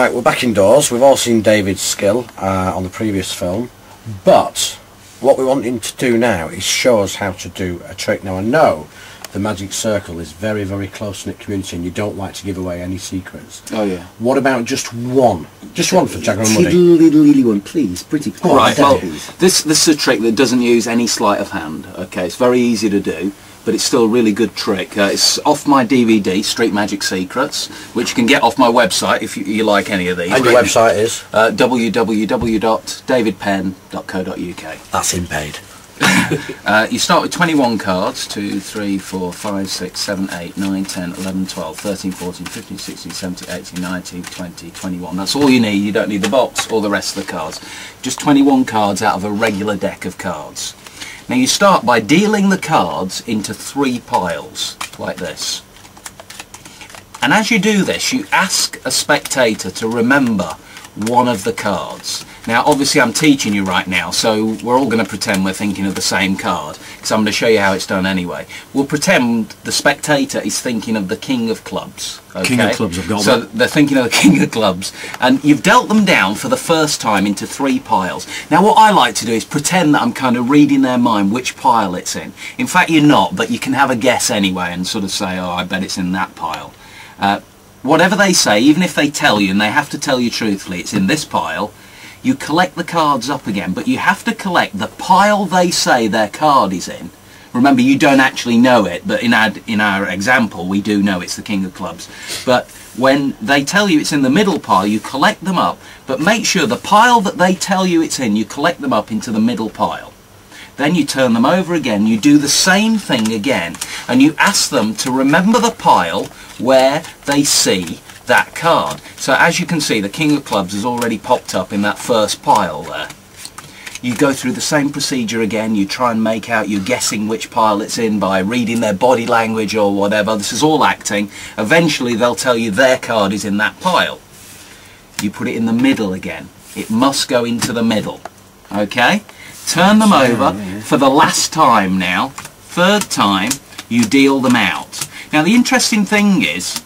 Right, we're back indoors. We've all seen David's skill on the previous film, but what we want him to do now is show us how to do a trick. Now I know the magic circle is very, very close-knit community and you don't like to give away any secrets. Oh yeah. What about just one? Just one for Jagger and Muddy. Little one, please. Pretty close. Right, well, this is a trick that doesn't use any sleight of hand. Okay, it's very easy to do, but it's still a really good trick. It's off my DVD, Street Magic Secrets, which you can get off my website if you like any of these. And your website is? www.davidpenn.co.uk. That's him paid. You start with 21 cards, 2, 3, 4, 5, 6, 7, 8, 9, 10, 11, 12, 13, 14, 15, 16, 17, 18, 19, 20, 21. That's all you need. You don't need the box or the rest of the cards. Just 21 cards out of a regular deck of cards. Now you start by dealing the cards into 3 piles, like this. And as you do this, you ask a spectator to remember one of the cards. Now obviously I'm teaching you right now, so we're all going to pretend we're thinking of the same card, because I'm going to show you how it's done anyway. We'll pretend the spectator is thinking of the King of Clubs. Okay? King of Clubs, I've got So that. they're thinking of the King of Clubs, and you've dealt them down for the first time into 3 piles. Now what I like to do is pretend that I'm kind of reading their mind which pile it's in. In fact you're not, but you can have a guess anyway and sort of say, oh I bet it's in that pile. Whatever they say, even if they tell you, and they have to tell you truthfully, it's in this pile, you collect the cards up again, but you have to collect the pile they say their card is in. Remember, you don't actually know it, but in our example, we do know it's the King of Clubs. But when they tell you it's in the middle pile, you collect them up, but make sure the pile that they tell you it's in, you collect them up into the middle pile. Then you turn them over again, you do the same thing again, and you ask them to remember the pile where they see that card. So as you can see, the King of Clubs has already popped up in that first pile there. You go through the same procedure again, you try and make out, you're guessing which pile it's in by reading their body language or whatever. This is all acting. Eventually they'll tell you their card is in that pile. You put it in the middle again. It must go into the middle. Okay? Turn them over for the last time now. 3rd time, you deal them out. Now the interesting thing is,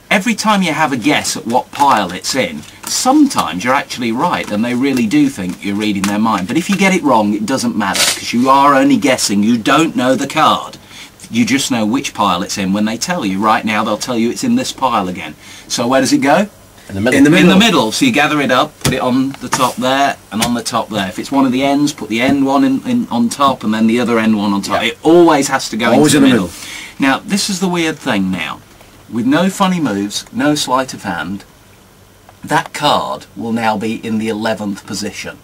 every time you have a guess at what pile it's in, sometimes you're actually right and they really do think you're reading their mind. But if you get it wrong, it doesn't matter, because you are only guessing. You don't know the card. You just know which pile it's in when they tell you. Right now they'll tell you it's in this pile again. So where does it go? In the middle. In the middle. So you gather it up, put it on the top there and on the top there. If it's one of the ends, put the end one in on top and then the other end one on top. Yeah. It always has to go into the middle. Now this is the weird thing now. With no funny moves, no sleight of hand, that card will now be in the 11th position.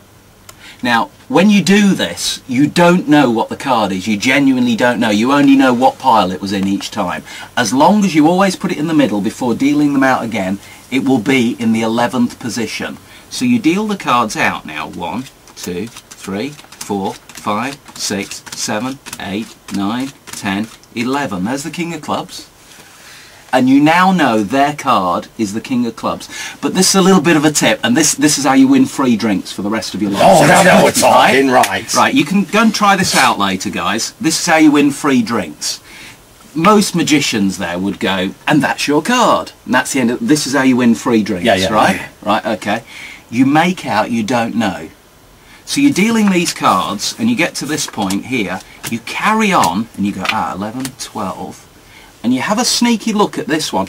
Now, when you do this, you don't know what the card is. You genuinely don't know. You only know what pile it was in each time. As long as you always put it in the middle before dealing them out again, it will be in the 11th position. So you deal the cards out now. 1, 2, 3, 4, 5, 6, 7, 8, 9, 10, 11. There's the King of Clubs. And you now know their card is the King of Clubs. But this is a little bit of a tip, and this is how you win free drinks for the rest of your life. Oh, now we're talking, right. Right, you can go and try this out later, guys. This is how you win free drinks. Most magicians there would go, and that's your card. And that's the end of, this is how you win free drinks, right? Yeah. Right, okay. You make out you don't know. So you're dealing these cards, and you get to this point here, you carry on, and you go, 11, 12... and you have a sneaky look at this one.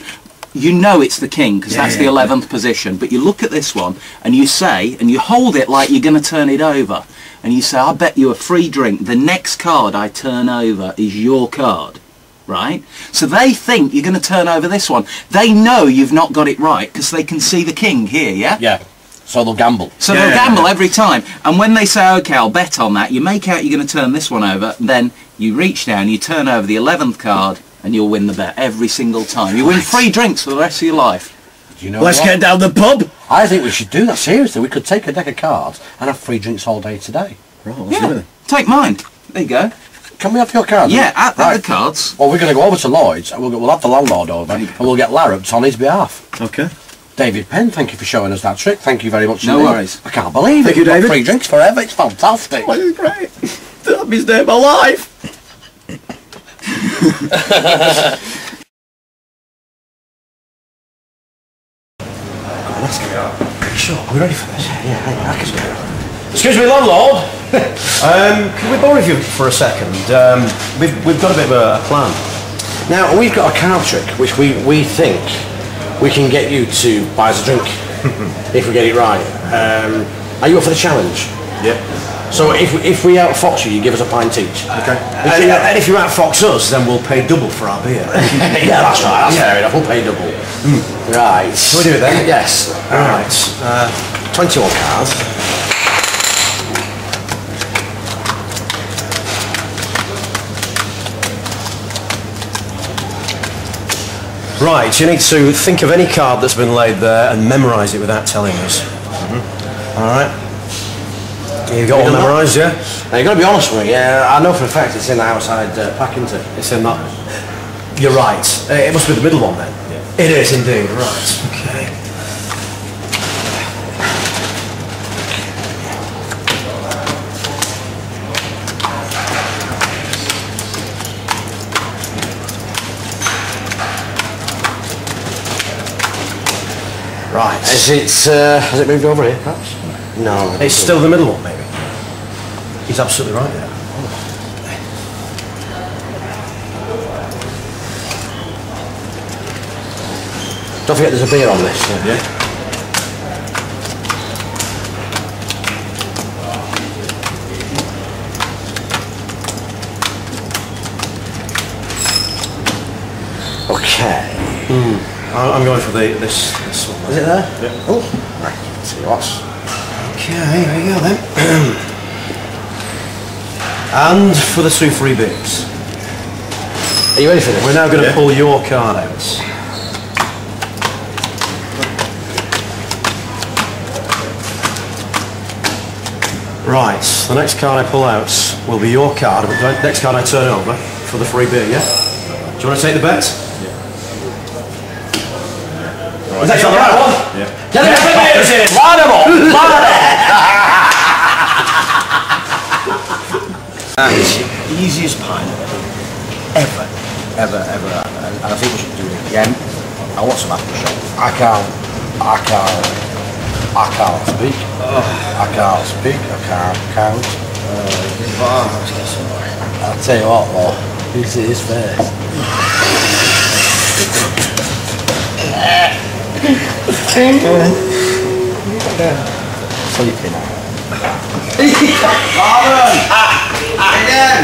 You know it's the king because that's the 11th position, but you look at this one and you say, and you hold it like you're going to turn it over, and you say, I bet you a free drink the next card I turn over is your card, right? So they think you're going to turn over this one. They know you've not got it right because they can see the king here, yeah? Yeah. So they'll gamble. So they'll gamble every time. And when they say, okay, I'll bet on that, you make out you're going to turn this one over, then you reach down, you turn over the 11th card, and you'll win the bet every single time. You win free drinks for the rest of your life. Do you know Let's get down the pub. I think we should do that, seriously. We could take a deck of cards and have free drinks all day today. Yeah, take mine. There you go. Can we have your cards? Yeah, at the cards. Well, we're going to go over to Lloyd's and we'll have the landlord over and we'll get larruped on his behalf. Okay. David Penn, thank you for showing us that trick. Thank you very much. No worries. I can't believe it. Thank you, David. Free drinks forever. It's fantastic. Well, it's great. The happiest day of my life. Let's go. Sure, we're ready for this. Yeah, I can do it. Excuse me, landlord. Can we borrow you for a second? We've got a bit of a plan. Now, we've got a card trick which we think we can get you to buy us a drink if we get it right. Are you up for the challenge? Yeah. So if we outfox you, you give us a pint each. Okay. And if you outfox us, then we'll pay double for our beer. Yeah, that's right. That's fair enough. We'll pay double. Right. Shall we do it then? Yes. Right. 21 cards. Right, you need to think of any card that's been laid there and memorise it without telling us. All right. You got all memorised, yeah? Now, you've got to be honest with me. I know for a fact it's in the outside pack, isn't it? It's in that. You're right. It must be the middle one then. Yeah. It is indeed. Right. Okay. Right. Has it moved over here, perhaps? No. It's still the middle one, maybe. He's absolutely right there. Don't forget there's a beer on this. Yeah. Okay. I'm going for this one. Is it there? Yeah. Oh, right. Let's see what's. Okay, here we go then. And for the 2 free beers. Are you ready for this? We're now going to pull your card out. Right, the next card I pull out will be your card. The next card I turn over for the free beer, yeah? Do you want to take the bet? Is that the right one? Yeah. Get the beers in! Line them up! That is the easiest pint ever. Ever. And I think we should do it again. I want some aftershock. I can't speak. I can't speak. I can't count. I'll tell you what, though. This is first. Sleeping now. Again!